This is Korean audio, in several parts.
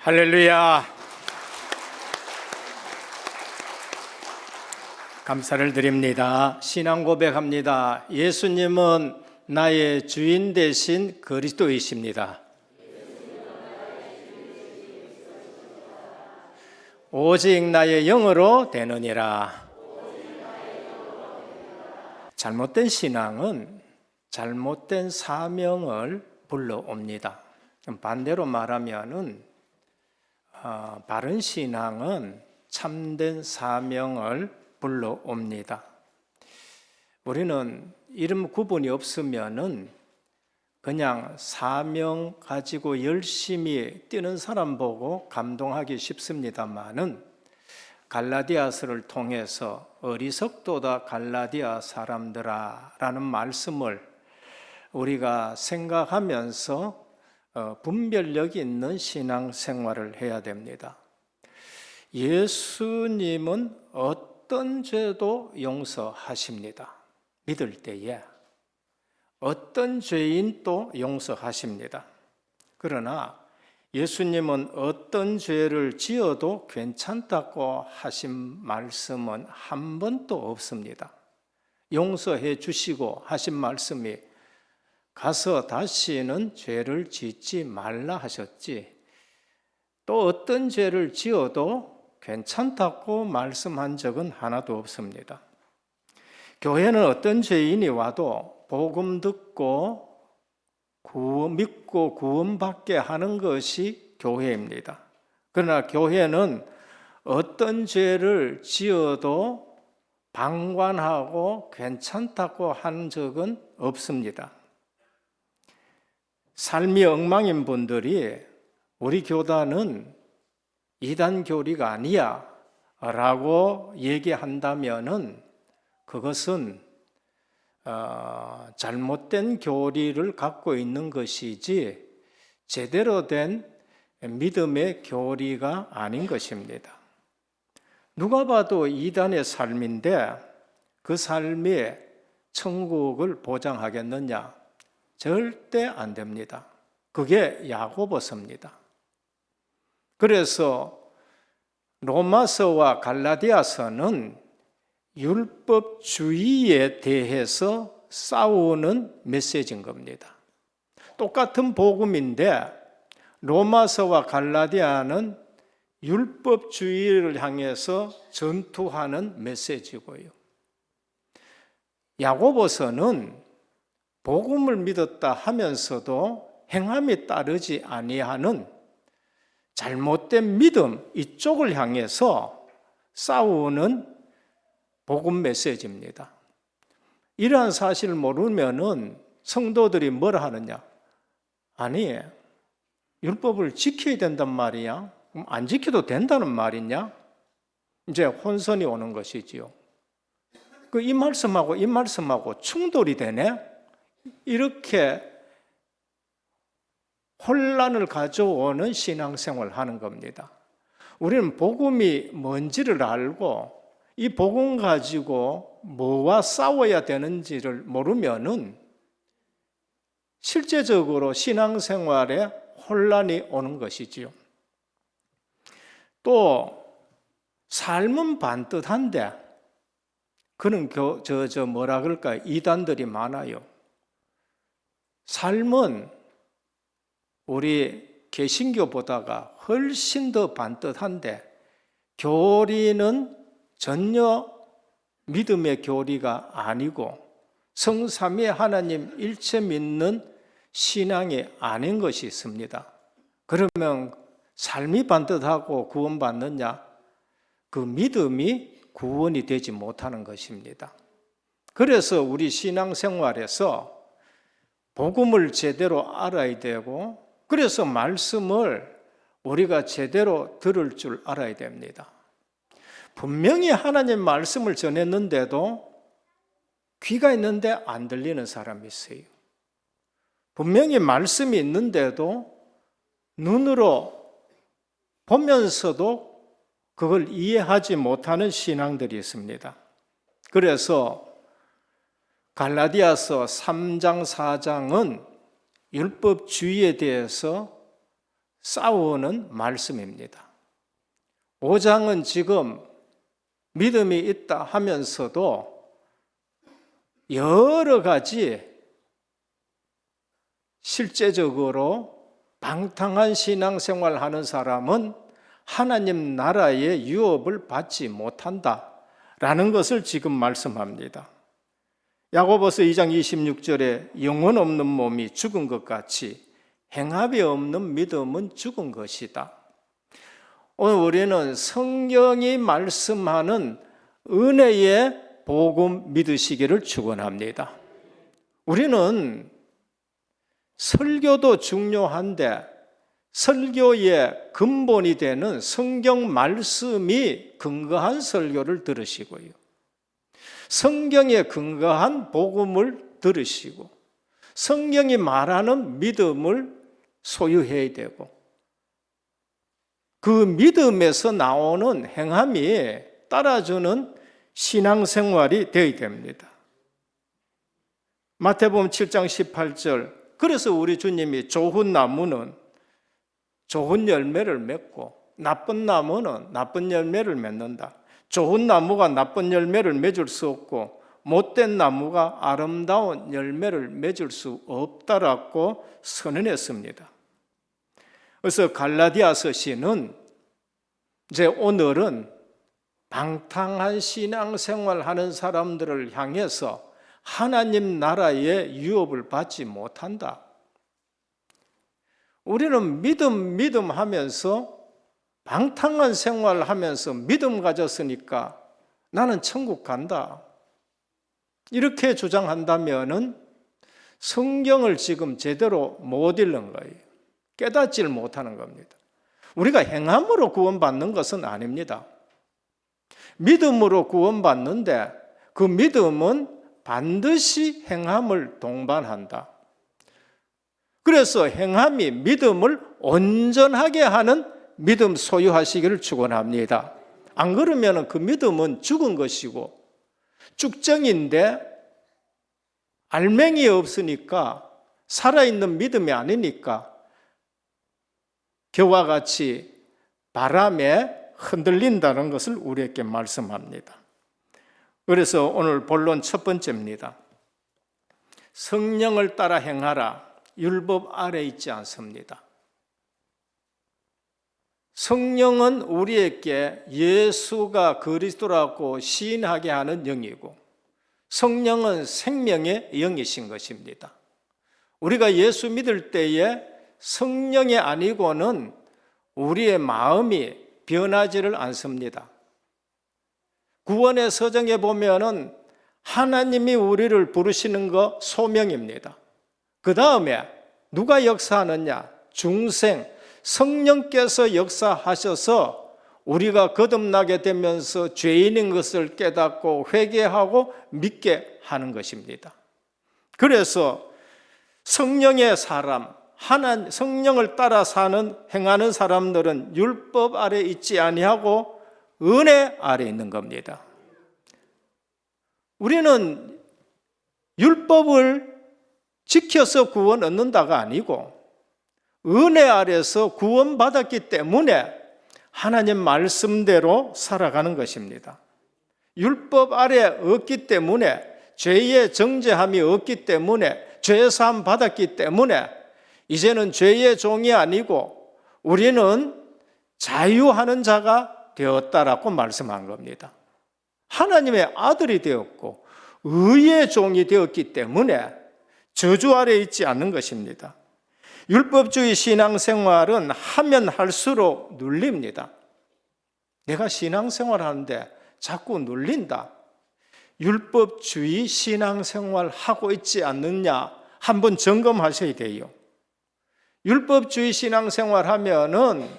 할렐루야. 감사를 드립니다. 신앙 고백합니다. 예수님은 나의 주인 되신 그리스도이십니다. 오직 나의 영으로 되느니라. 잘못된 신앙은 잘못된 사명을 불러옵니다. 반대로 말하면은 바른 신앙은 참된 사명을 불러옵니다. 우리는 이름 구분이 없으면은 그냥 사명 가지고 열심히 뛰는 사람 보고 감동하기 쉽습니다만은 갈라디아서를 통해서 어리석도다 갈라디아 사람들아 라는 말씀을 우리가 생각하면서 분별력 있는 신앙생활을 해야 됩니다. 예수님은 어떤 죄도 용서하십니다. 믿을 때에 어떤 죄인도 용서하십니다. 그러나 예수님은 어떤 죄를 지어도 괜찮다고 하신 말씀은 한 번도 없습니다. 용서해 주시고 하신 말씀이 가서 다시는 죄를 짓지 말라 하셨지, 또 어떤 죄를 지어도 괜찮다고 말씀한 적은 하나도 없습니다. 교회는 어떤 죄인이 와도 복음 듣고 믿고 구원받게 하는 것이 교회입니다. 그러나 교회는 어떤 죄를 지어도 방관하고 괜찮다고 한 적은 없습니다. 삶이 엉망인 분들이 우리 교단은 이단 교리가 아니야 라고 얘기한다면은 그것은 잘못된 교리를 갖고 있는 것이지 제대로 된 믿음의 교리가 아닌 것입니다. 누가 봐도 이단의 삶인데 그 삶이 천국을 보장하겠느냐? 절대 안 됩니다. 그게 야고보서입니다. 그래서 로마서와 갈라디아서는 율법주의에 대해서 싸우는 메시지인 겁니다. 똑같은 복음인데 로마서와 갈라디아는 율법주의를 향해서 전투하는 메시지고요. 야고보서는 복음을 믿었다 하면서도 행함이 따르지 아니하는 잘못된 믿음 이쪽을 향해서 싸우는 복음 메시지입니다. 이러한 사실을 모르면은 성도들이 뭐라 하느냐? 아니, 율법을 지켜야 된단 말이야? 그럼 안 지켜도 된다는 말이냐? 이제 혼선이 오는 것이지요. 이 말씀하고 이 말씀하고 충돌이 되네? 이렇게 혼란을 가져오는 신앙생활을 하는 겁니다. 우리는 복음이 뭔지를 알고 이 복음 가지고 뭐와 싸워야 되는지를 모르면은 실제적으로 신앙생활에 혼란이 오는 것이지요. 또 삶은 반듯한데 그는 뭐라 그럴까요? 이단들이 많아요. 삶은 우리 개신교보다가 훨씬 더 반듯한데 교리는 전혀 믿음의 교리가 아니고 성삼위 하나님 일체 믿는 신앙이 아닌 것이 있습니다. 그러면 삶이 반듯하고 구원받느냐? 그 믿음이 구원이 되지 못하는 것입니다. 그래서 우리 신앙생활에서 복음을 제대로 알아야 되고 그래서 말씀을 우리가 제대로 들을 줄 알아야 됩니다. 분명히 하나님 말씀을 전했는데도 귀가 있는데 안 들리는 사람이 있어요. 분명히 말씀이 있는데도 눈으로 보면서도 그걸 이해하지 못하는 신앙들이 있습니다. 그래서 갈라디아서 3장 4장은 율법주의에 대해서 싸우는 말씀입니다. 5장은 지금 믿음이 있다 하면서도 여러 가지 실제적으로 방탕한 신앙생활 하는 사람은 하나님 나라의 유업을 받지 못한다라는 것을 지금 말씀합니다. 야고보서 2장 26절에 영혼 없는 몸이 죽은 것 같이 행함이 없는 믿음은 죽은 것이다. 오늘 우리는 성경이 말씀하는 은혜의 복음 믿으시기를 축원합니다. 우리는 설교도 중요한데 설교의 근본이 되는 성경 말씀이 근거한 설교를 들으시고요. 성경에 근거한 복음을 들으시고 성경이 말하는 믿음을 소유해야 되고 그 믿음에서 나오는 행함이 따라주는 신앙생활이 되어야 됩니다. 마태복음 7장 18절 그래서 우리 주님이 좋은 나무는 좋은 열매를 맺고 나쁜 나무는 나쁜 열매를 맺는다. 좋은 나무가 나쁜 열매를 맺을 수 없고 못된 나무가 아름다운 열매를 맺을 수 없다라고 선언했습니다. 그래서 갈라디아서 시는 이제 오늘은 방탕한 신앙생활 하는 사람들을 향해서 하나님 나라의 유업을 받지 못한다. 우리는 믿음 하면서 방탕한 생활 하면서 믿음 가졌으니까 나는 천국 간다. 이렇게 주장한다면은 성경을 지금 제대로 못 읽는 거예요. 깨닫지를 못하는 겁니다. 우리가 행함으로 구원받는 것은 아닙니다. 믿음으로 구원받는데 그 믿음은 반드시 행함을 동반한다. 그래서 행함이 믿음을 온전하게 하는 믿음 소유하시기를 축원합니다. 안 그러면 그 믿음은 죽은 것이고 쭉정인데 알맹이 없으니까 살아있는 믿음이 아니니까 겨와 같이 바람에 흔들린다는 것을 우리에게 말씀합니다. 그래서 오늘 본론 첫 번째입니다. 성령을 따라 행하라. 율법 아래 있지 않습니다. 성령은 우리에게 예수가 그리스도라고 시인하게 하는 영이고 성령은 생명의 영이신 것입니다. 우리가 예수 믿을 때에 성령이 아니고는 우리의 마음이 변하지를 않습니다. 구원의 서정에 보면은 하나님이 우리를 부르시는 거 소명입니다. 그 다음에 누가 역사하느냐? 중생, 성령께서 역사하셔서 우리가 거듭나게 되면서 죄인인 것을 깨닫고 회개하고 믿게 하는 것입니다. 그래서 성령의 사람, 성령을 따라 행하는 사람들은 율법 아래 있지 아니하고 은혜 아래 있는 겁니다. 우리는 율법을 지켜서 구원 얻는다가 아니고 은혜 아래서 구원받았기 때문에 하나님 말씀대로 살아가는 것입니다. 율법 아래 없기 때문에 죄의 정죄함이 없기 때문에 죄사함 받았기 때문에 이제는 죄의 종이 아니고 우리는 자유하는 자가 되었다라고 말씀한 겁니다. 하나님의 아들이 되었고 의의 종이 되었기 때문에 저주 아래 있지 않는 것입니다. 율법주의 신앙생활은 하면 할수록 눌립니다. 내가 신앙생활하는데 자꾸 눌린다. 율법주의 신앙생활 하고 있지 않느냐 한번 점검하셔야 돼요. 율법주의 신앙생활 하면은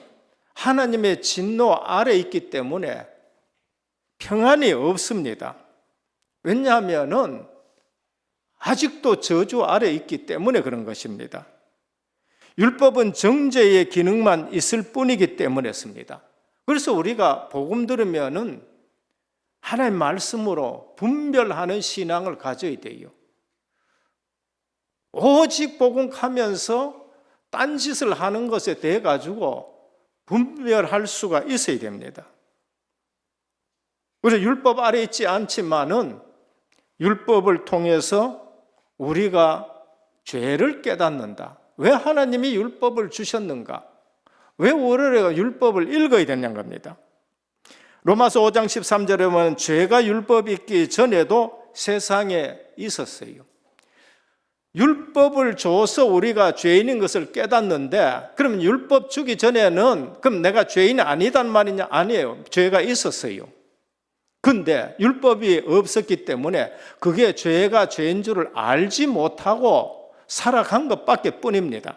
하나님의 진노 아래 있기 때문에 평안이 없습니다. 왜냐하면은 아직도 저주 아래 있기 때문에 그런 것입니다. 율법은 정죄의 기능만 있을 뿐이기 때문이었습니다. 그래서 우리가 복음 들으면은 하나님의 말씀으로 분별하는 신앙을 가져야 돼요. 오직 복음하면서 딴짓을 하는 것에 대해 가지고 분별할 수가 있어야 됩니다. 그래서 율법 아래 있지 않지만은 율법을 통해서 우리가 죄를 깨닫는다. 왜 하나님이 율법을 주셨는가? 왜 우리가 율법을 읽어야 되냐는 겁니다. 로마서 5장 13절에 보면 죄가 율법이 있기 전에도 세상에 있었어요. 율법을 줘서 우리가 죄인인 것을 깨닫는데, 그러면 율법 주기 전에는 그럼 내가 죄인이 아니단 말이냐? 아니에요. 죄가 있었어요. 근데 율법이 없었기 때문에 그게 죄가 죄인 줄을 알지 못하고 살아간 것밖에 뿐입니다.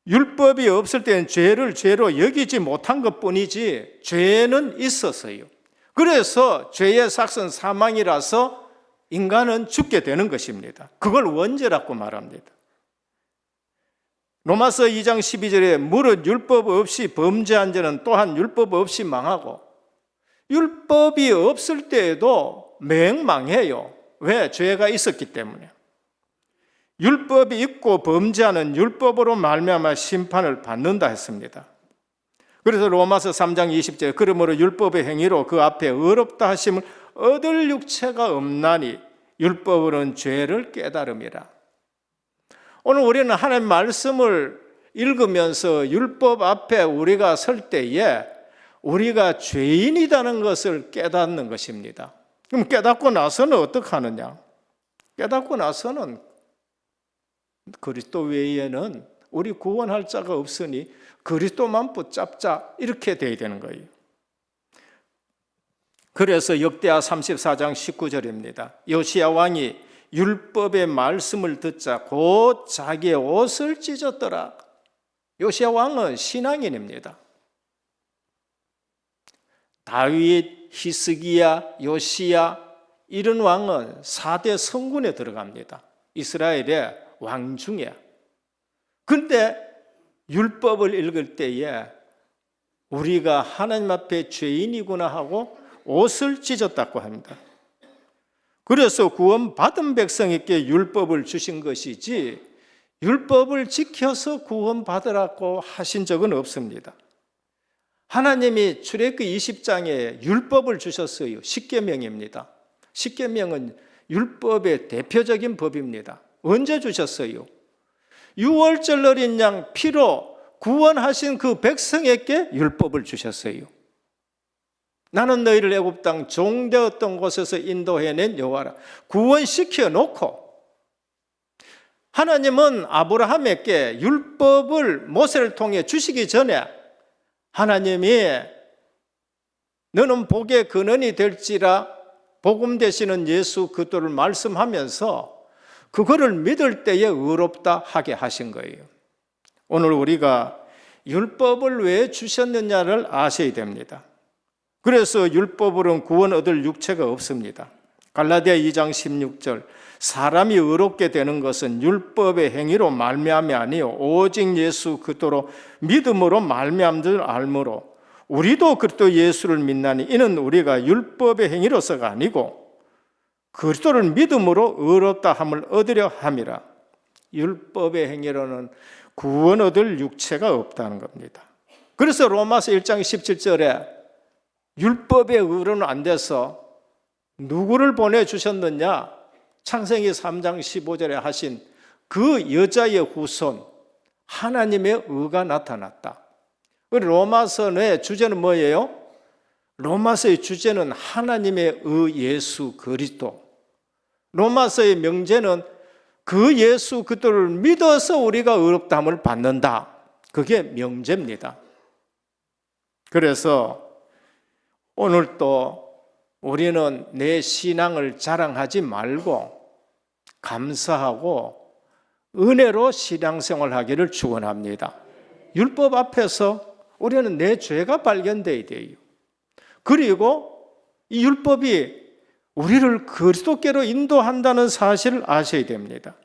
율법이 없을 때는 죄를 죄로 여기지 못한 것뿐이지 죄는 있었어요. 그래서 죄의 삭은 사망이라서 인간은 죽게 되는 것입니다. 그걸 원죄라고 말합니다. 로마서 2장 12절에 무릇 율법 없이 범죄한 자는 또한 율법 없이 망하고, 율법이 없을 때에도 맹망해요. 왜? 죄가 있었기 때문에. 율법이 있고 범죄하는 율법으로 말미암아 심판을 받는다 했습니다. 그래서 로마서 3장 20절에 그러므로 율법의 행위로 그 앞에 의롭다 하심을 얻을 육체가 없나니 율법으로는 죄를 깨달음이라. 오늘 우리는 하나님의 말씀을 읽으면서 율법 앞에 우리가 설 때에 우리가 죄인이라는 것을 깨닫는 것입니다. 그럼 깨닫고 나서는 어떻게 하느냐? 깨닫고 나서는 그리스도 외에는 우리 구원할 자가 없으니 그리스도만 붙잡자, 이렇게 돼야 되는 거예요. 그래서 역대하 34장 19절입니다. 요시야 왕이 율법의 말씀을 듣자 곧 자기의 옷을 찢었더라. 요시야 왕은 신앙인입니다. 다윗, 히스기야, 요시야 이런 왕은 4대 성군에 들어갑니다. 이스라엘의 왕 중에. 그런데 율법을 읽을 때에 우리가 하나님 앞에 죄인이구나 하고 옷을 찢었다고 합니다. 그래서 구원받은 백성에게 율법을 주신 것이지 율법을 지켜서 구원받으라고 하신 적은 없습니다. 하나님이 출애굽기 20장에 율법을 주셨어요. 십계명입니다. 십계명은 율법의 대표적인 법입니다. 언제 주셨어요? 6월절 어린 양 피로 구원하신 그 백성에게 율법을 주셨어요. 나는 너희를 애굽 땅 종되었던 곳에서 인도해낸 여호와라. 구원시켜 놓고 하나님은 아브라함에게 율법을 모세를 통해 주시기 전에 하나님이 너는 복의 근원이 될지라 복음 되시는 예수 그리스도를 말씀하면서 그거를 믿을 때에 의롭다 하게 하신 거예요. 오늘 우리가 율법을 왜 주셨느냐를 아셔야 됩니다. 그래서 율법으로는 구원 얻을 육체가 없습니다. 갈라디아 2장 16절 사람이 의롭게 되는 것은 율법의 행위로 말미암이 아니요 오직 예수 그리스도로 믿음으로 말미암은 줄 알므로 우리도 그리스도 예수를 믿나니 이는 우리가 율법의 행위로서가 아니고 그리스도를 믿음으로 의롭다 함을 얻으려 함이라. 율법의 행위로는 구원 얻을 육체가 없다는 겁니다. 그래서 로마서 1장 17절에 율법의 의로는 안 돼서 누구를 보내주셨느냐? 창세기 3장 15절에 하신 그 여자의 후손 하나님의 의가 나타났다. 로마서의 주제는 뭐예요? 로마서의 주제는 하나님의 의 예수 그리스도. 로마서의 명제는 그 예수 그리스도를 믿어서 우리가 의롭다함을 받는다. 그게 명제입니다. 그래서 오늘 또 우리는 내 신앙을 자랑하지 말고 감사하고 은혜로 신앙생활 하기를 축원합니다. 율법 앞에서 우리는 내 죄가 발견돼야 돼요. 그리고 이 율법이 우리를 그리스도께로 인도한다는 사실을 아셔야 됩니다.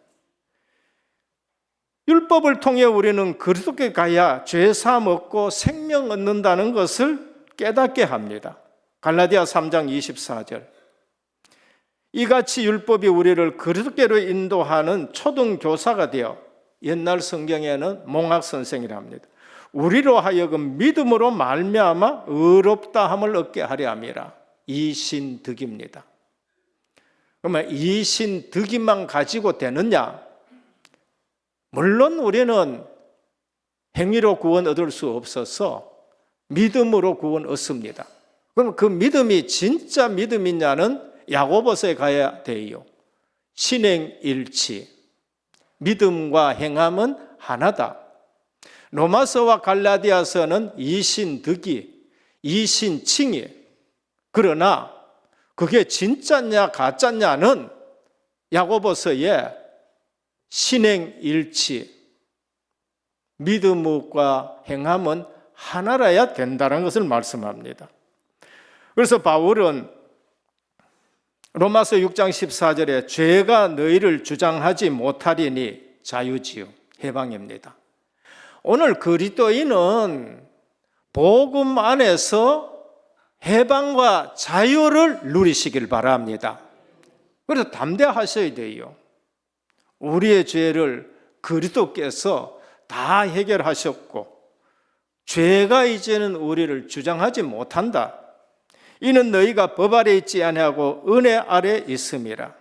율법을 통해 우리는 그리스도께 가야 죄사함 얻고 생명 얻는다는 것을 깨닫게 합니다. 갈라디아 3장 24절 이같이 율법이 우리를 그리스도께로 인도하는 초등교사가 되어 옛날 성경에는 몽학선생이라 합니다. 우리로 하여금 믿음으로 말미암아 의롭다함을 얻게 하려 함이라. 이신득입니다. 그러면 이신득이만 가지고 되느냐? 물론 우리는 행위로 구원 얻을 수 없어서 믿음으로 구원 얻습니다. 그럼 그 믿음이 진짜 믿음이냐는 야고보서에 가야 돼요. 신행일치, 믿음과 행함은 하나다. 로마서와 갈라디아서는 이신득이, 이신칭이. 그러나 그게 진짜냐 가짜냐는 야고보서에 신행일치, 믿음과 행함은 하나라야 된다는 것을 말씀합니다. 그래서 바울은 로마서 6장 14절에 죄가 너희를 주장하지 못하리니 자유지요, 해방입니다. 오늘 그리스도인은 복음 안에서 해방과 자유를 누리시길 바랍니다. 그래서 담대하셔야 돼요. 우리의 죄를 그리스도께서 다 해결하셨고 죄가 이제는 우리를 주장하지 못한다. 이는 너희가 법 아래 있지 아니하고 은혜 아래 있음이라.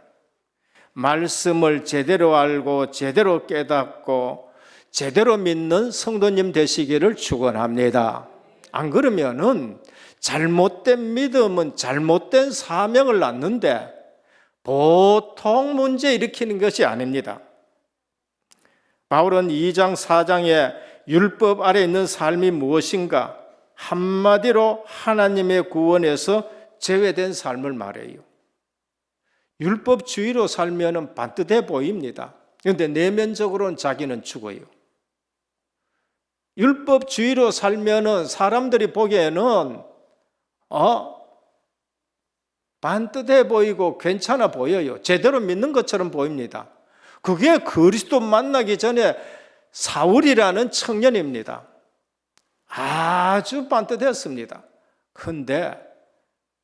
말씀을 제대로 알고 제대로 깨닫고 제대로 믿는 성도님 되시기를 축원합니다. 안 그러면은 잘못된 믿음은 잘못된 사명을 낳는데 보통 문제 일으키는 것이 아닙니다. 바울은 2장 4장에 율법 아래 있는 삶이 무엇인가? 한마디로 하나님의 구원에서 제외된 삶을 말해요. 율법주의로 살면 반듯해 보입니다. 그런데 내면적으로는 자기는 죽어요. 율법주의로 살면 사람들이 보기에는 반듯해 보이고 괜찮아 보여요. 제대로 믿는 것처럼 보입니다. 그게 그리스도 만나기 전에 사울이라는 청년입니다. 아주 반듯했습니다. 그런데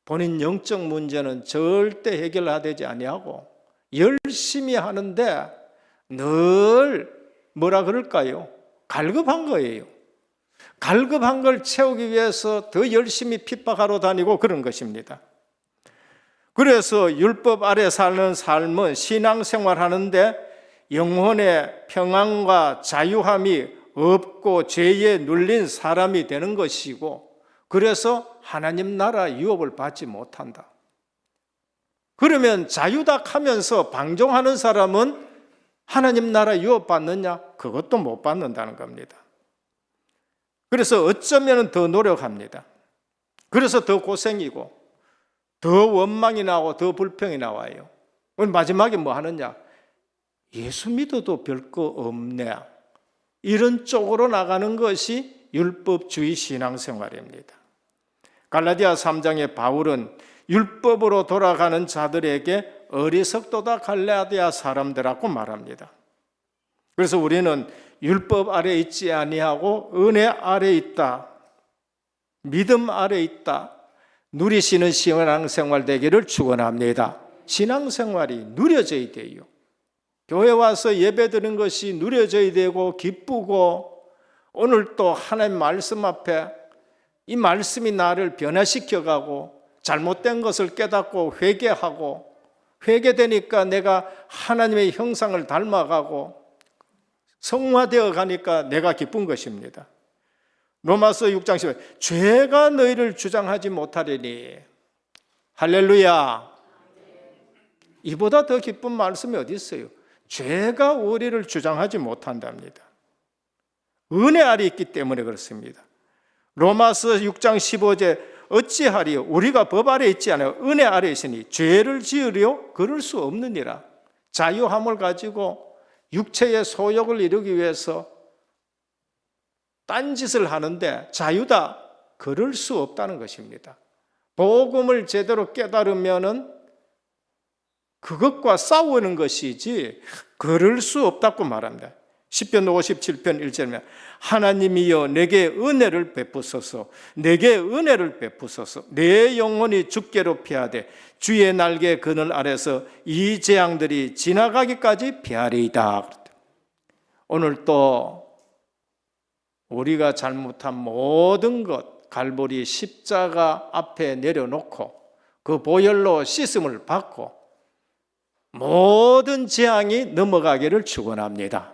본인 영적 문제는 절대 해결되지 아니하고 열심히 하는데 늘 뭐라 그럴까요? 갈급한 거예요. 갈급한 걸 채우기 위해서 더 열심히 핍박하러 다니고 그런 것입니다. 그래서 율법 아래 사는 삶은 신앙생활하는데 영혼의 평안과 자유함이 없고 죄에 눌린 사람이 되는 것이고, 그래서 하나님 나라 유업을 받지 못한다. 그러면 자유다 하면서 방종하는 사람은 하나님 나라 유업 받느냐? 그것도 못 받는다는 겁니다. 그래서 어쩌면 더 노력합니다. 그래서 더 고생이고 더 원망이 나오고 더 불평이 나와요. 마지막에 뭐 하느냐? 예수 믿어도 별거 없네. 이런 쪽으로 나가는 것이 율법주의 신앙생활입니다. 갈라디아 3장에 바울은 율법으로 돌아가는 자들에게 어리석도다 갈라디아 사람들하고 말합니다. 그래서 우리는 율법 아래 있지 아니하고 은혜 아래 있다, 믿음 아래 있다, 누리시는 신앙생활 되기를 축원합니다. 신앙생활이 누려져야 돼요. 교회 와서 예배드리는 것이 누려져야 되고 기쁘고, 오늘 또 하나님 말씀 앞에 이 말씀이 나를 변화시켜가고 잘못된 것을 깨닫고 회개하고, 회개되니까 내가 하나님의 형상을 닮아가고 성화되어 가니까 내가 기쁜 것입니다. 로마서 6장 10절 죄가 너희를 주장하지 못하리니. 할렐루야. 이보다 더 기쁜 말씀이 어디 있어요? 죄가 우리를 주장하지 못한답니다. 은혜 아래 있기 때문에 그렇습니다. 로마서 6장 15절 어찌하리요? 우리가 법 아래 있지 않아요. 은혜 아래 있으니 죄를 지으려 그럴 수 없느니라. 자유함을 가지고 육체의 소욕을 이루기 위해서 딴짓을 하는데 자유다, 그럴 수 없다는 것입니다. 복음을 제대로 깨달으면은 그것과 싸우는 것이지 그럴 수 없다고 말합니다. 시편 57편 1절에 하나님이여 내게 은혜를 베푸소서, 내게 은혜를 베푸소서. 내 영혼이 주께로 피하되 주의 날개 그늘 아래서 이 재앙들이 지나가기까지 피하리이다. 오늘 또 우리가 잘못한 모든 것 갈보리 십자가 앞에 내려놓고 그 보혈로 씻음을 받고 모든 재앙이 넘어가기를 축원합니다.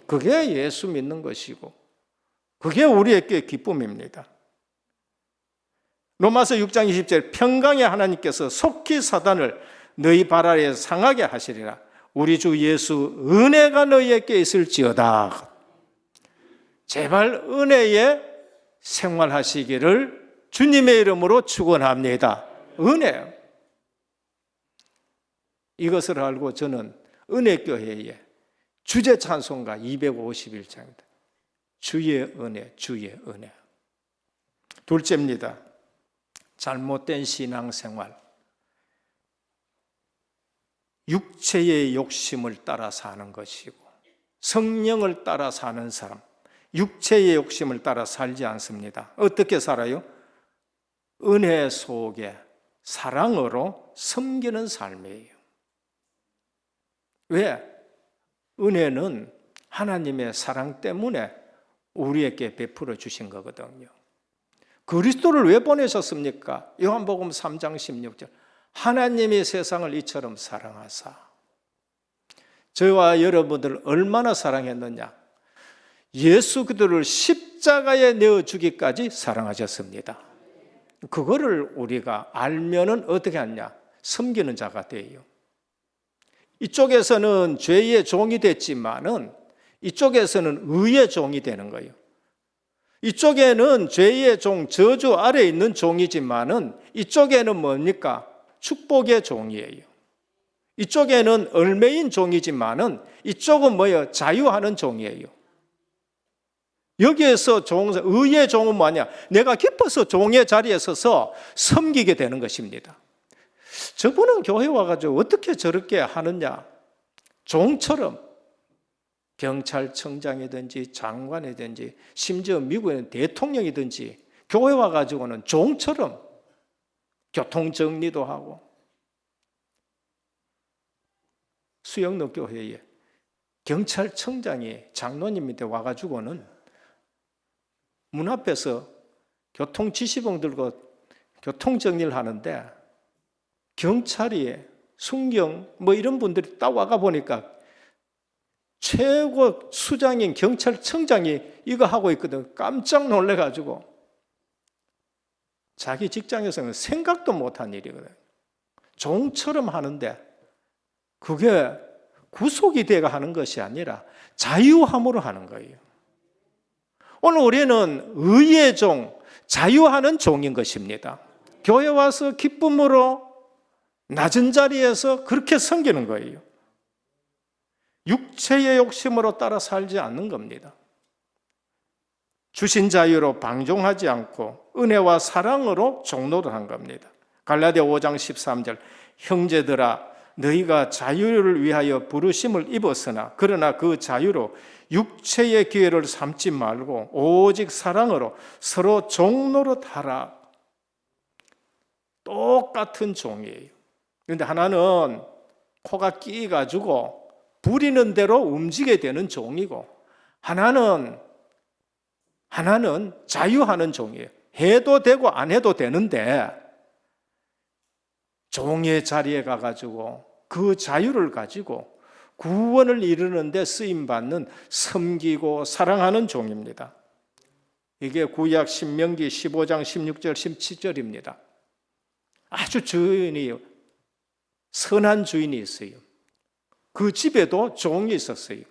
그게 예수 믿는 것이고 그게 우리에게 기쁨입니다. 로마서 6장 20절 평강의 하나님께서 속히 사단을 너희 발 아래 상하게 하시리라. 우리 주 예수 은혜가 너희에게 있을지어다. 제발 은혜에 생활하시기를 주님의 이름으로 축원합니다. 은혜. 이것을 알고 저는 은혜교회에 주제 찬송가 251장입니다. 주의 은혜, 주의 은혜. 둘째입니다. 잘못된 신앙생활. 육체의 욕심을 따라 사는 것이고 성령을 따라 사는 사람, 육체의 욕심을 따라 살지 않습니다. 어떻게 살아요? 은혜 속에 사랑으로 섬기는 삶이에요. 왜? 은혜는 하나님의 사랑 때문에 우리에게 베풀어 주신 거거든요. 그리스도를 왜 보내셨습니까? 요한복음 3장 16절 하나님이 세상을 이처럼 사랑하사. 저와 여러분들을 얼마나 사랑했느냐? 예수 그리스도를 십자가에 내어주기까지 사랑하셨습니다. 그거를 우리가 알면은 어떻게 하냐? 섬기는 자가 돼요. 이쪽에서는 죄의 종이 됐지만은 이쪽에서는 의의 종이 되는 거예요. 이쪽에는 죄의 종, 저주 아래에 있는 종이지만은 이쪽에는 뭡니까? 축복의 종이에요. 이쪽에는 얽매인 종이지만은 이쪽은 뭐예요? 자유하는 종이에요. 여기에서 의의 종은 뭐냐? 내가 깊어서 종의 자리에 서서 섬기게 되는 것입니다. 저분은 교회 와가지고 어떻게 저렇게 하느냐? 종처럼 경찰청장이든지 장관이든지 심지어 미국에는 대통령이든지 교회 와가지고는 종처럼 교통정리도 하고. 수영로 교회에 경찰청장이 장로님한테 와가지고는 문 앞에서 교통지시봉 들고 교통정리를 하는데 경찰이 순경 뭐 이런 분들이 딱 와가 보니까 최고 수장인 경찰청장이 이거 하고 있거든. 깜짝 놀래가지고 자기 직장에서는 생각도 못한 일이거든. 종처럼 하는데 그게 구속이 돼가 하는 것이 아니라 자유함으로 하는 거예요. 오늘 우리는 의의 종, 자유하는 종인 것입니다. 교회 와서 기쁨으로 낮은 자리에서 그렇게 섬기는 거예요. 육체의 욕심으로 따라 살지 않는 겁니다. 주신 자유로 방종하지 않고 은혜와 사랑으로 종로를 한 겁니다. 갈라디아 5장 13절 형제들아 너희가 자유를 위하여 부르심을 입었으나 그러나 그 자유로 육체의 기회를 삼지 말고 오직 사랑으로 서로 종노릇 하라. 똑같은 종이에요. 그런데 하나는 코가 끼가지고 부리는 대로 움직이게 되는 종이고 하나는 자유하는 종이에요. 해도 되고 안 해도 되는데 종의 자리에 가가지고 그 자유를 가지고 구원을 이루는 데 쓰임받는 섬기고 사랑하는 종입니다. 이게 구약 신명기 15장 16절 17절입니다. 아주 주인이 선한 주인이 있어요. 그 집에도 종이 있었어요.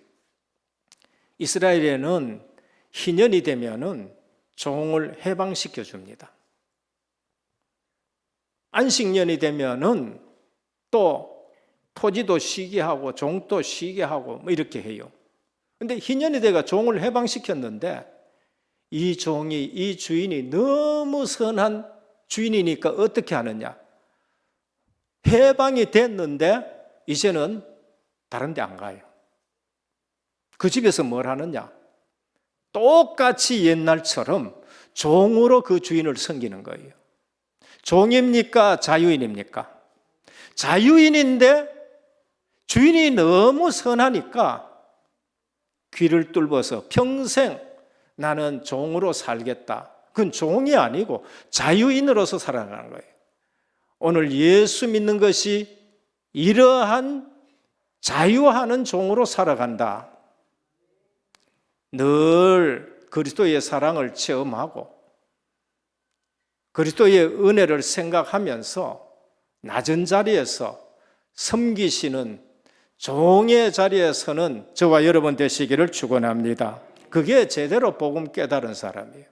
이스라엘에는 희년이 되면은 종을 해방시켜 줍니다. 안식년이 되면은 또 토지도 쉬게 하고 종도 쉬게 하고 뭐 이렇게 해요. 근데 희년이 돼가 종을 해방시켰는데 이 주인이 너무 선한 주인이니까 어떻게 하느냐? 해방이 됐는데 이제는 다른 데 안 가요. 그 집에서 뭘 하느냐? 똑같이 옛날처럼 종으로 그 주인을 섬기는 거예요. 종입니까? 자유인입니까? 자유인인데 주인이 너무 선하니까 귀를 뚫어서 평생 나는 종으로 살겠다. 그건 종이 아니고 자유인으로서 살아가는 거예요. 오늘 예수 믿는 것이 이러한 자유하는 종으로 살아간다. 늘 그리스도의 사랑을 체험하고 그리스도의 은혜를 생각하면서 낮은 자리에서 섬기시는 종의 자리에서는 저와 여러분 되시기를 축원합니다. 그게 제대로 복음 깨달은 사람이에요.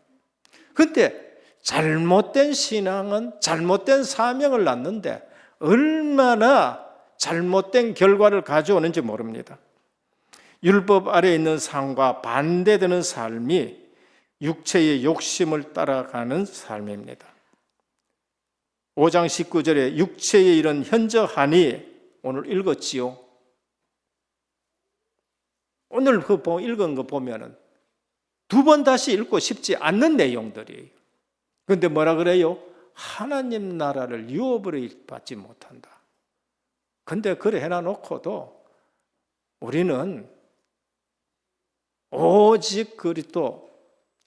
근데 잘못된 신앙은 잘못된 사명을 낳는데 얼마나 잘못된 결과를 가져오는지 모릅니다. 율법 아래에 있는 삶과 반대되는 삶이 육체의 욕심을 따라가는 삶입니다. 5장 19절에 육체의 일은 현저하니 오늘 읽었지요. 오늘 그 읽은 거 보면은 두 번 다시 읽고 싶지 않는 내용들이에요. 그런데 뭐라 그래요? 하나님 나라를 유업으로 받지 못한다. 근데 그래 해놔놓고도 우리는 오직 그리스도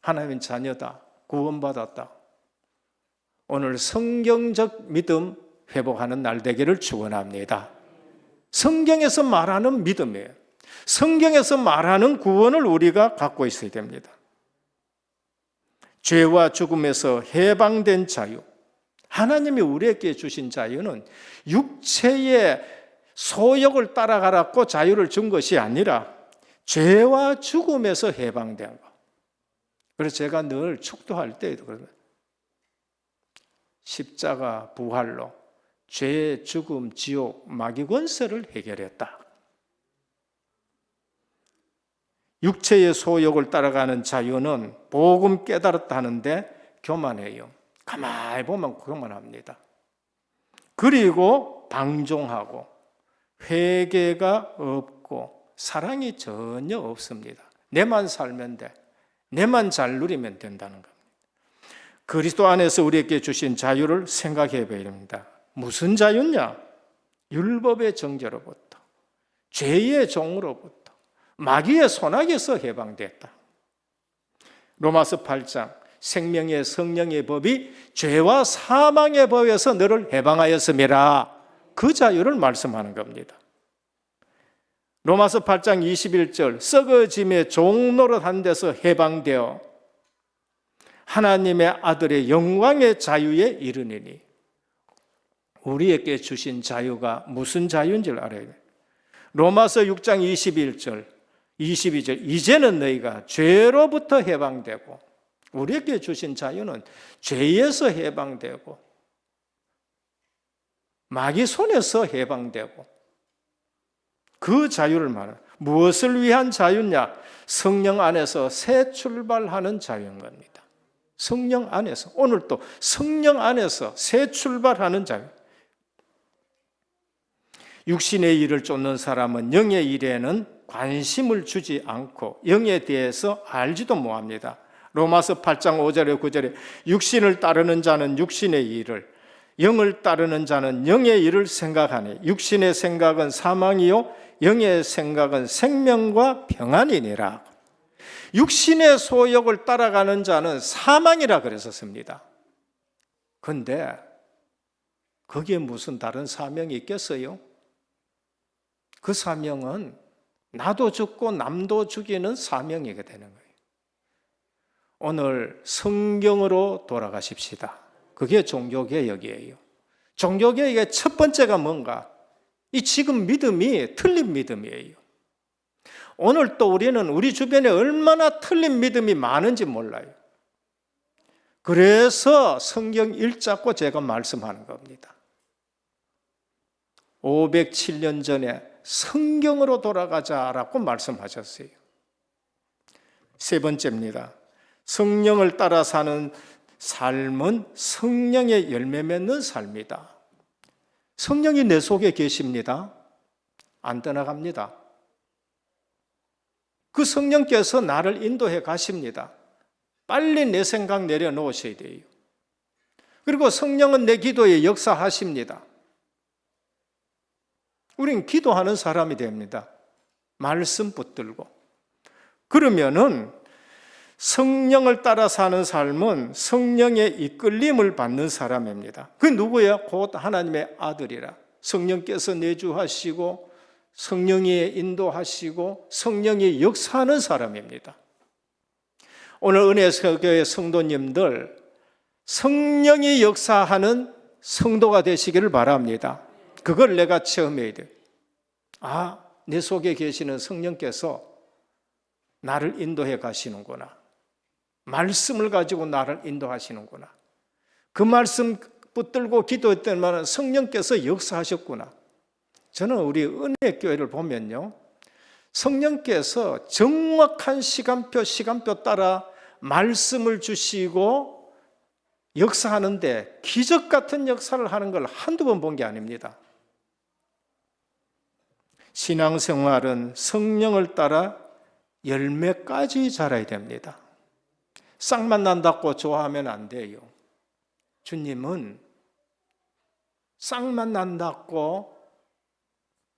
하나님의 자녀다. 구원받았다. 오늘 성경적 믿음 회복하는 날 되기를 축원합니다. 성경에서 말하는 믿음이에요. 성경에서 말하는 구원을 우리가 갖고 있어야 됩니다. 죄와 죽음에서 해방된 자유. 하나님이 우리에게 주신 자유는 육체의 소욕을 따라가라고 자유를 준 것이 아니라 죄와 죽음에서 해방된 것. 그래서 제가 늘 축도할 때에도 그러면 십자가 부활로 죄, 죽음, 지옥, 마귀 권세를 해결했다. 육체의 소욕을 따라가는 자유는 복음 깨달았다 하는데 교만해요. 가만히 보면 교만합니다. 그리고 방종하고 회개가 없고 사랑이 전혀 없습니다. 내만 살면 돼. 내만 잘 누리면 된다는 겁니다. 그리스도 안에서 우리에게 주신 자유를 생각해 봐야 됩니다. 무슨 자유냐? 율법의 정죄로부터, 죄의 종으로부터, 마귀의 손아귀에서 해방됐다. 로마서 8장 생명의 성령의 법이 죄와 사망의 법에서 너를 해방하였음이라. 그 자유를 말씀하는 겁니다. 로마서 8장 21절 썩어짐의 종노릇한 데서 해방되어 하나님의 아들의 영광의 자유에 이르니니. 우리에게 주신 자유가 무슨 자유인지를 알아야 돼요. 로마서 6장 21절 22절 이제는 너희가 죄로부터 해방되고, 우리에게 주신 자유는 죄에서 해방되고 마귀 손에서 해방되고, 그 자유를 말하는, 무엇을 위한 자유냐? 성령 안에서 새 출발하는 자유인 겁니다. 성령 안에서, 오늘 또 성령 안에서 새 출발하는 자유. 육신의 일을 쫓는 사람은 영의 일에는 관심을 주지 않고 영에 대해서 알지도 못합니다. 로마서 8장 5절에 9절에 육신을 따르는 자는 육신의 일을, 영을 따르는 자는 영의 일을 생각하니 육신의 생각은 사망이요 영의 생각은 생명과 평안이니라. 육신의 소욕을 따라가는 자는 사망이라 그랬었습니다. 그런데 거기에 무슨 다른 사명이 있겠어요? 그 사명은 나도 죽고 남도 죽이는 사명이게 되는 거예요. 오늘 성경으로 돌아가십시다. 그게 종교개혁이에요. 종교개혁의 첫 번째가 뭔가? 이 지금 믿음이 틀린 믿음이에요. 오늘 또 우리는 우리 주변에 얼마나 틀린 믿음이 많은지 몰라요. 그래서 성경 일잡고 제가 말씀하는 겁니다. 507년 전에 성경으로 돌아가자라고 말씀하셨어요. 세 번째입니다. 성령을 따라 사는 삶은 성령의 열매 맺는 삶이다. 성령이 내 속에 계십니다. 안 떠나갑니다. 그 성령께서 나를 인도해 가십니다. 빨리 내 생각 내려놓으셔야 돼요. 그리고 성령은 내 기도에 역사하십니다. 우린 기도하는 사람이 됩니다. 말씀 붙들고. 그러면은 성령을 따라 사는 삶은 성령의 이끌림을 받는 사람입니다. 그 누구예요? 곧 하나님의 아들이라. 성령께서 내주하시고 성령이 인도하시고 성령이 역사하는 사람입니다. 오늘 은혜서교회 성도님들 성령이 역사하는 성도가 되시기를 바랍니다. 그걸 내가 체험해야 돼. 아, 내 속에 계시는 성령께서 나를 인도해 가시는구나. 말씀을 가지고 나를 인도하시는구나. 그 말씀 붙들고 기도했더니만 성령께서 역사하셨구나. 저는 우리 은혜교회를 보면요, 성령께서 정확한 시간표 따라 말씀을 주시고 역사하는데 기적 같은 역사를 하는 걸 한두 번 본 게 아닙니다. 신앙생활은 성령을 따라 열매까지 자라야 됩니다. 싹만 난다고 좋아하면 안 돼요. 주님은 싹만 난다고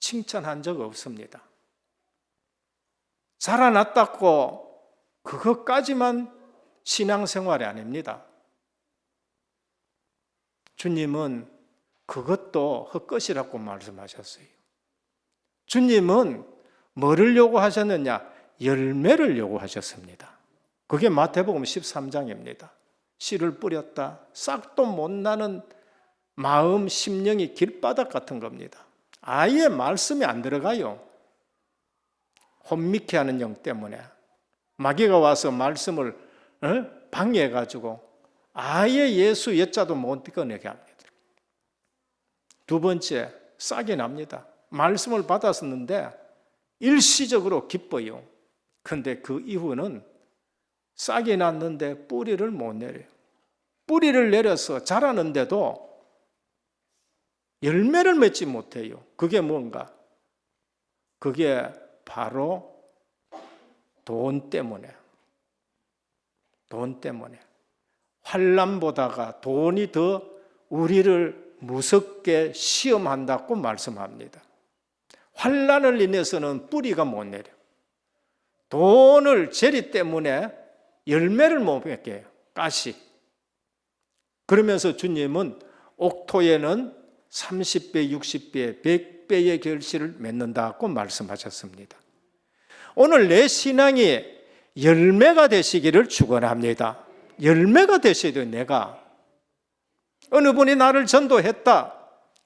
칭찬한 적 없습니다. 자라났다고 그것까지만 신앙생활이 아닙니다. 주님은 그것도 헛것이라고 말씀하셨어요. 주님은 뭐를 요구하셨느냐? 열매를 요구하셨습니다. 그게 마태복음 13장입니다. 씨를 뿌렸다. 싹도 못 나는 마음, 심령이 길바닥 같은 겁니다. 아예 말씀이 안 들어가요. 혼미케 하는 영 때문에. 마귀가 와서 말씀을 방해해가지고 아예 예수 옛자도 못 꺼내게 합니다. 두 번째, 싹이 납니다. 말씀을 받았었는데 일시적으로 기뻐요. 그런데 그 이후는 싹이 났는데 뿌리를 못 내려요. 뿌리를 내려서 자라는데도 열매를 맺지 못해요. 그게 뭔가? 그게 바로 돈 때문에. 돈 때문에. 환난보다가 돈이 더 우리를 무섭게 시험한다고 말씀합니다. 환난을 인해서는 뿌리가 못 내려. 돈을 재리 때문에 열매를 못 맺게 해요. 가시. 그러면서 주님은 옥토에는 30배, 60배, 100배의 결실을 맺는다고 말씀하셨습니다. 오늘 내 신앙이 열매가 되시기를 축원합니다. 열매가 되셔야 돼요. 내가 어느 분이 나를 전도했다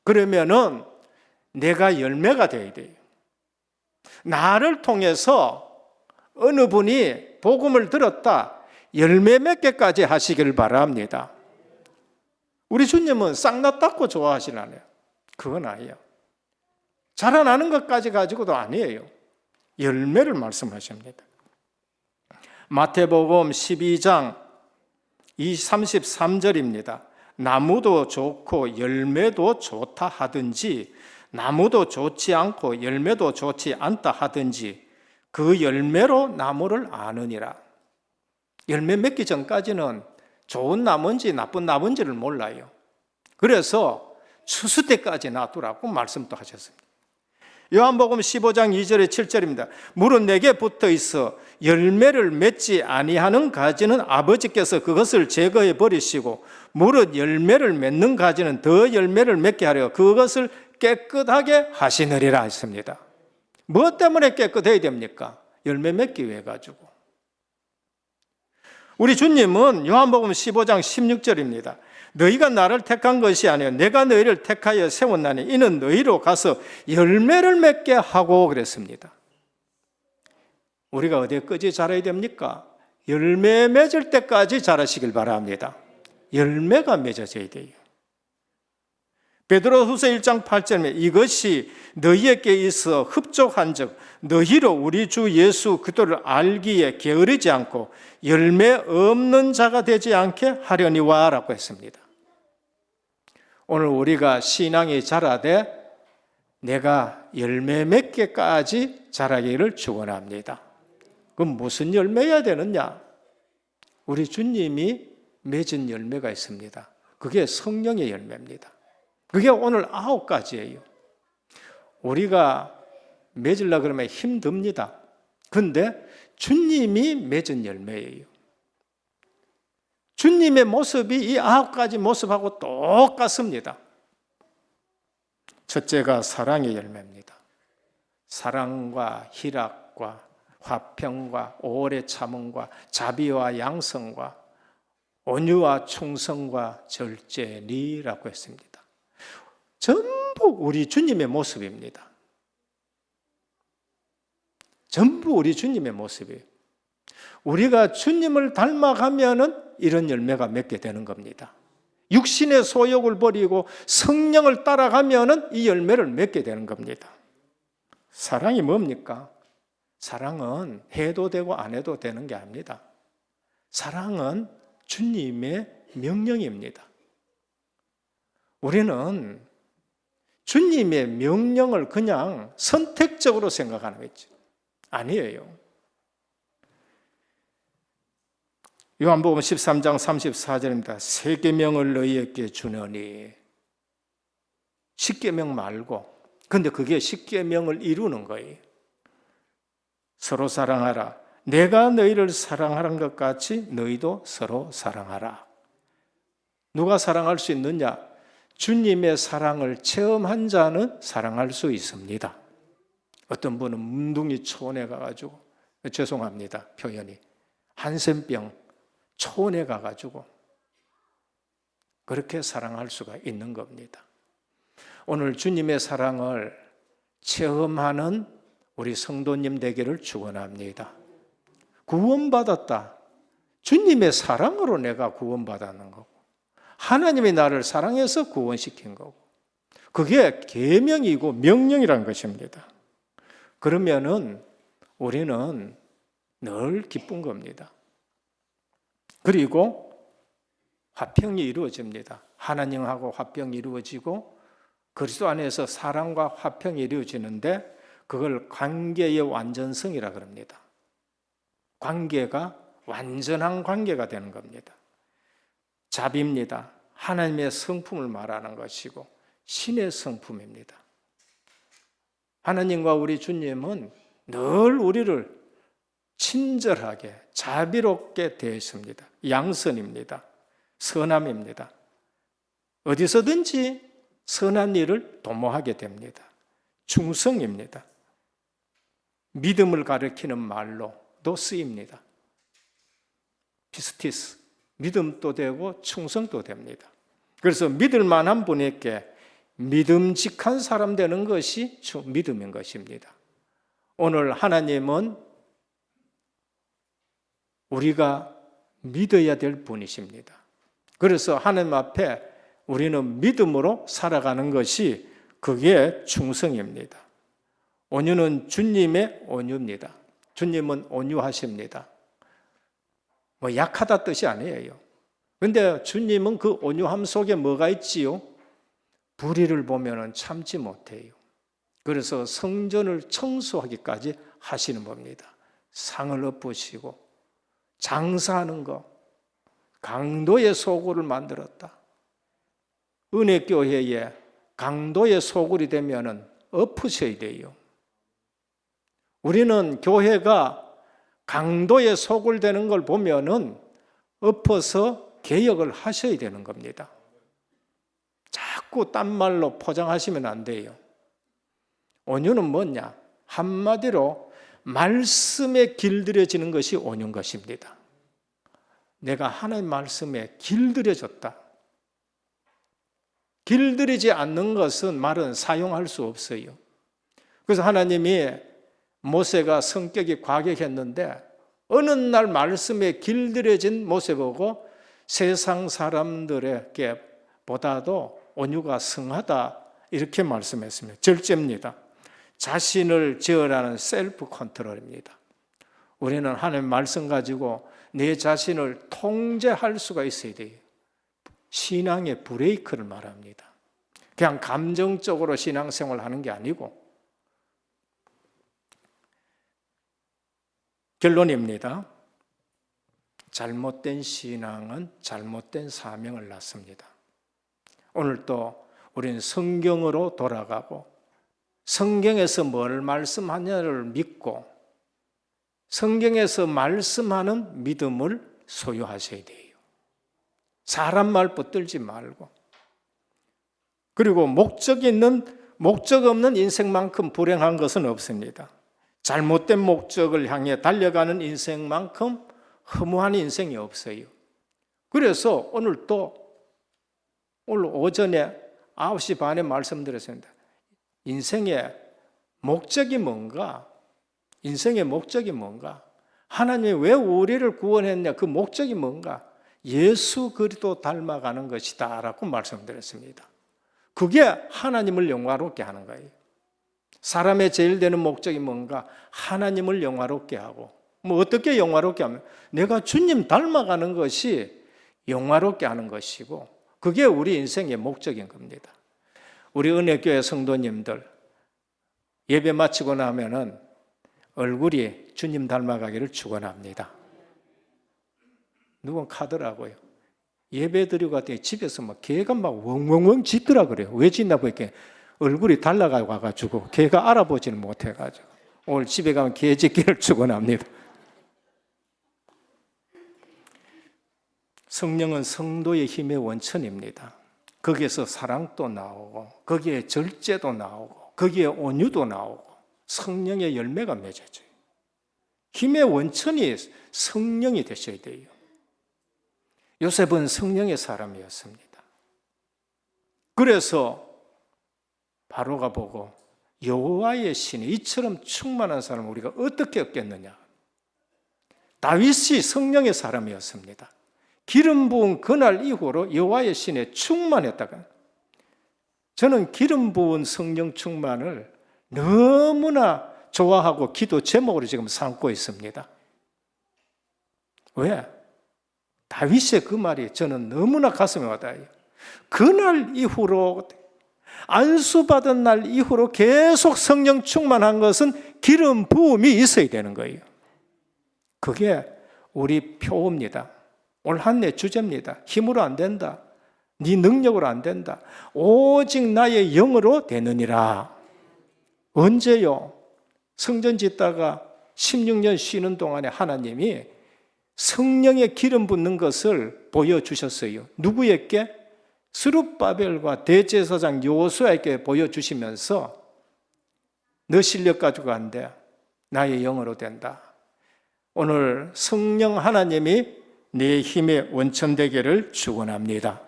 그러면은 내가 열매가 되어야 돼요. 나를 통해서 어느 분이 복음을 들었다 열매 맺게까지 하시길 바랍니다. 우리 주님은 싹났다고 좋아하시는 않아요. 그건 아니에요. 자라나는 것까지 가지고도 아니에요. 열매를 말씀하십니다. 마태복음 12장 33절입니다. 나무도 좋고 열매도 좋다 하든지 나무도 좋지 않고 열매도 좋지 않다 하든지 그 열매로 나무를 아느니라. 열매 맺기 전까지는 좋은 나무인지 나쁜 나무인지를 몰라요. 그래서 추수 때까지 놔두라고 말씀도 하셨습니다. 요한복음 15장 2절에 7절입니다. 물은 내게 붙어 있어 열매를 맺지 아니하는 가지는 아버지께서 그것을 제거해 버리시고 무릇 열매를 맺는 가지는 더 열매를 맺게 하려 그것을 깨끗하게 하시느리라 했습니다. 무엇 때문에 깨끗해야 됩니까? 열매 맺기 위해 가지고. 우리 주님은 요한복음 15장 16절입니다. 너희가 나를 택한 것이 아니요 내가 너희를 택하여 세웠나니 이는 너희로 가서 열매를 맺게 하고 그랬습니다. 우리가 어디까지 자라야 됩니까? 열매 맺을 때까지 자라시길 바랍니다. 열매가 맺어져야 돼요. 베드로후서 1장 8절에 이것이 너희에게 있어 흡족한즉 너희로 우리 주 예수 그리스도를 알기에 게으르지 않고 열매 없는 자가 되지 않게 하려니와라고 했습니다. 오늘 우리가 신앙이 자라되 내가 열매 맺게까지 자라기를 축원합니다. 그럼 무슨 열매여야 되느냐? 우리 주님이 맺은 열매가 있습니다. 그게 성령의 열매입니다. 그게 오늘 9가지예요. 우리가 맺으려고 그러면 힘듭니다. 그런데 주님이 맺은 열매예요. 주님의 모습이 이 9가지 모습하고 똑같습니다. 첫째가 사랑의 열매입니다. 사랑과 희락과 화평과 오래 참음과 자비와 양성과 온유와 충성과 절제리라고 했습니다. 전부 우리 주님의 모습입니다. 전부 우리 주님의 모습이에요. 우리가 주님을 닮아가면은 이런 열매가 맺게 되는 겁니다. 육신의 소욕을 버리고 성령을 따라가면은 이 열매를 맺게 되는 겁니다. 사랑이 뭡니까? 사랑은 해도 되고 안 해도 되는 게 아닙니다. 사랑은 주님의 명령입니다. 우리는 주님의 명령을 그냥 선택적으로 생각하는 거죠. 아니에요. 요한복음 13장 34절입니다. 새 계명을 너희에게 주노니. 십계명 말고, 근데 그게 십계명을 이루는 거예요. 서로 사랑하라. 내가 너희를 사랑하는 것 같이 너희도 서로 사랑하라. 누가 사랑할 수 있느냐? 주님의 사랑을 체험한 자는 사랑할 수 있습니다. 어떤 분은 문둥이 초원에 가가지고, 죄송합니다 표현이, 한센병 초원에 가가지고 그렇게 사랑할 수가 있는 겁니다. 오늘 주님의 사랑을 체험하는 우리 성도님 되기를 축원합니다. 구원받았다. 주님의 사랑으로 내가 구원받았는 거고, 하나님이 나를 사랑해서 구원시킨 거고, 그게 계명이고 명령이라는 것입니다. 그러면은 우리는 늘 기쁜 겁니다. 그리고 화평이 이루어집니다. 하나님하고 화평이 이루어지고 그리스도 안에서 사랑과 화평이 이루어지는데 그걸 관계의 완전성이라 그럽니다. 관계가 완전한 관계가 되는 겁니다. 자비입니다. 하나님의 성품을 말하는 것이고 신의 성품입니다. 하나님과 우리 주님은 늘 우리를 친절하게 자비롭게 대했습니다. 양선입니다. 선함입니다. 어디서든지 선한 일을 도모하게 됩니다. 충성입니다. 믿음을 가리키는 말로도 쓰입니다. 피스티스, 믿음도 되고 충성도 됩니다. 그래서 믿을 만한 분에게 믿음직한 사람 되는 것이 믿음인 것입니다. 오늘 하나님은 우리가 믿어야 될 분이십니다. 그래서 하나님 앞에 우리는 믿음으로 살아가는 것이 그게 충성입니다. 온유는 주님의 온유입니다. 주님은 온유하십니다. 약하다 뜻이 아니에요. 그런데 주님은 그 온유함 속에 뭐가 있지요? 불의를 보면 참지 못해요. 그래서 성전을 청소하기까지 하시는 겁니다. 상을 엎으시고 장사하는 거, 강도의 소굴을 만들었다. 은혜교회에 강도의 소굴이 되면 엎으셔야 돼요. 우리는 교회가 강도의 소굴 되는 걸 보면은 엎어서 개혁을 하셔야 되는 겁니다. 자꾸 딴 말로 포장하시면 안 돼요. 온유는 뭐냐? 한마디로 말씀에 길들여지는 것이 온유인 것입니다. 내가 하나님 말씀에 길들여졌다. 길들이지 않는 것은 말은 사용할 수 없어요. 그래서 하나님이 모세가 성격이 과격했는데 어느 날 말씀에 길들여진 모세 보고 세상 사람들에게 보다도 온유가 성하다 이렇게 말씀했습니다. 절제입니다. 자신을 제어하는 셀프 컨트롤입니다. 우리는 하나님 말씀 가지고 내 자신을 통제할 수가 있어야 돼요. 신앙의 브레이크를 말합니다. 그냥 감정적으로 신앙생활을 하는 게 아니고 결론입니다. 잘못된 신앙은 잘못된 사명을 낳습니다. 오늘 또 우리는 성경으로 돌아가고 성경에서 뭘 말씀하냐를 믿고 성경에서 말씀하는 믿음을 소유하셔야 돼요. 사람 말 붙들지 말고, 그리고 목적 없는 인생만큼 불행한 것은 없습니다. 잘못된 목적을 향해 달려가는 인생만큼 허무한 인생이 없어요. 그래서 오늘 오전에 9시 반에 말씀드렸습니다. 인생의 목적이 뭔가? 인생의 목적이 뭔가? 하나님이 왜 우리를 구원했냐? 그 목적이 뭔가? 예수 그리스도 닮아가는 것이다 라고 말씀드렸습니다. 그게 하나님을 영화롭게 하는 거예요. 사람의 제일 되는 목적이 뭔가? 하나님을 영화롭게 하고, 어떻게 영화롭게 하면? 내가 주님 닮아가는 것이 영화롭게 하는 것이고, 그게 우리 인생의 목적인 겁니다. 우리 은혜교회 성도님들 예배 마치고 나면은 얼굴이 주님 닮아가기를 축원합니다. 누군 카더라고요. 예배 드리고 갔더니 집에서 개가 웡웡웡 짖더라 그래요. 왜 짖나 보니까 얼굴이 달라가가지고 개가 알아보지는 못해가지고 오늘 집에 가면 개 짖기를 축원합니다. 성령은 성도의 힘의 원천입니다. 거기에서 사랑도 나오고 거기에 절제도 나오고 거기에 온유도 나오고 성령의 열매가 맺어져요. 힘의 원천이 성령이 되셔야 돼요. 요셉은 성령의 사람이었습니다. 그래서 바로가 보고 여호와의 신이 이처럼 충만한 사람을 우리가 어떻게 얻겠느냐. 다윗이 성령의 사람이었습니다. 기름 부은 그날 이후로 여호와의 신에 충만했다가, 저는 기름 부은 성령 충만을 너무나 좋아하고 기도 제목으로 지금 삼고 있습니다. 왜? 다윗의 그 말이 저는 너무나 가슴에 와닿아요. 그날 이후로, 안수받은 날 이후로 계속 성령 충만한 것은 기름 부음이 있어야 되는 거예요. 그게 우리 표입니다. 올 한 해 주제입니다. 힘으로 안 된다. 네 능력으로 안 된다. 오직 나의 영으로 되느니라. 언제요? 성전 짓다가 16년 쉬는 동안에 하나님이 성령의 기름 붓는 것을 보여주셨어요. 누구에게? 스룹바벨과 대제사장 여호수아에게 보여주시면서 너 실력 가지고 안 돼. 나의 영으로 된다. 오늘 성령 하나님이 내 힘의 원천 되기를 축원합니다.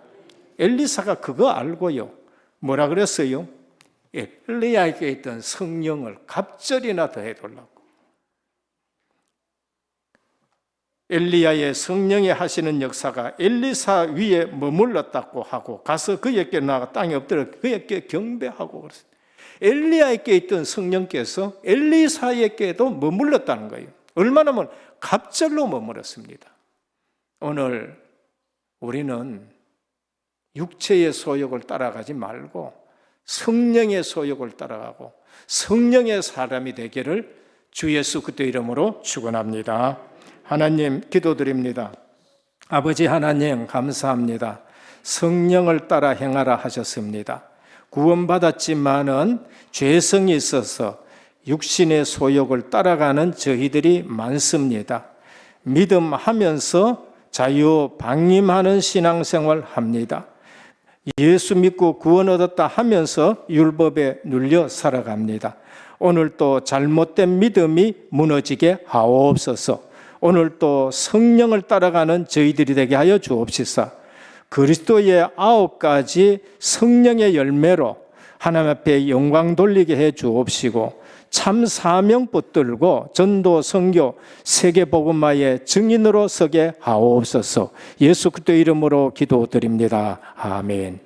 엘리사가 그거 알고요. 뭐라 그랬어요? 엘리야에게 있던 성령을 갑절이나 더해달라고. 엘리야의 성령이 하시는 역사가 엘리사 위에 머물렀다고 하고 가서 그에게 나가 땅에 엎드려 그에게 경배하고 그랬어요. 엘리야에게 있던 성령께서 엘리사에게도 머물렀다는 거예요. 얼마나면 갑절로 머물렀습니다. 오늘 우리는 육체의 소욕을 따라가지 말고 성령의 소욕을 따라가고 성령의 사람이 되기를 주 예수 그리스도 이름으로 축원합니다. 하나님 기도드립니다. 아버지 하나님 감사합니다. 성령을 따라 행하라 하셨습니다. 구원받았지만은 죄성이 있어서 육신의 소욕을 따라가는 저희들이 많습니다. 믿음하면서 자유 방임하는 신앙생활 합니다. 예수 믿고 구원 얻었다 하면서 율법에 눌려 살아갑니다. 오늘 또 잘못된 믿음이 무너지게 하옵소서. 오늘 또 성령을 따라가는 저희들이 되게 하여 주옵시사. 그리스도의 9가지 성령의 열매로 하나님 앞에 영광 돌리게 해 주옵시고 참 사명 붙들고 전도 선교 세계 복음화의 증인으로 서게 하옵소서. 예수 그리스도 이름으로 기도드립니다. 아멘.